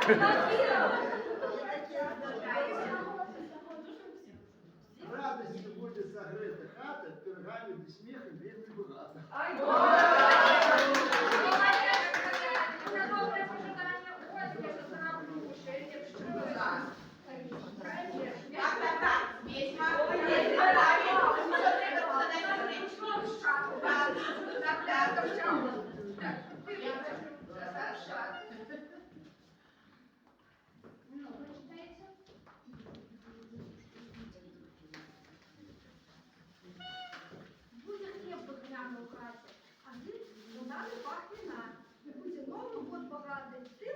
Радості буде загрита хата, пирогами до сміху бідний багато. Це добре пожидання. Ось я зараз слушаю, якщо Так. Ведьма. Буде хліб духмяний у хаті, а він додали пахнена. Буде Новий год багатий тим,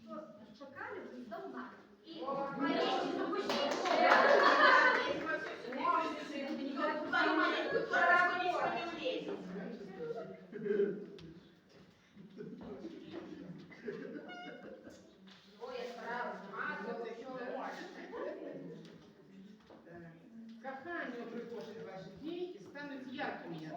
що чекали ви здавна. І нарешті Кохання припошить ваші дії і стануть яркими.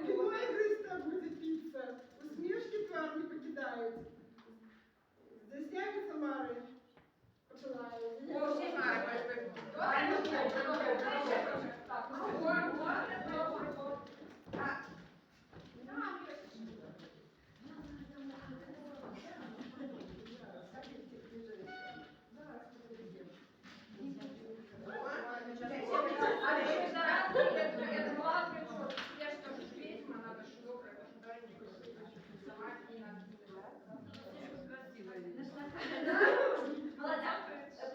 Вино ігриста буде піца, усмішки тварні покидають. Засняються мари.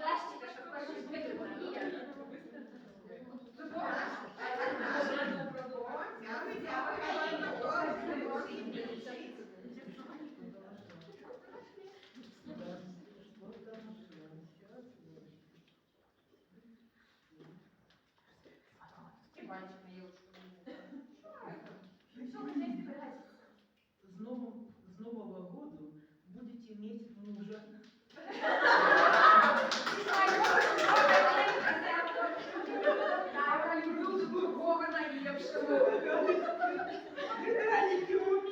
пластика, щоб кожен звикли. С Нового года будете иметь мужа. Я люблю Бога наївшого.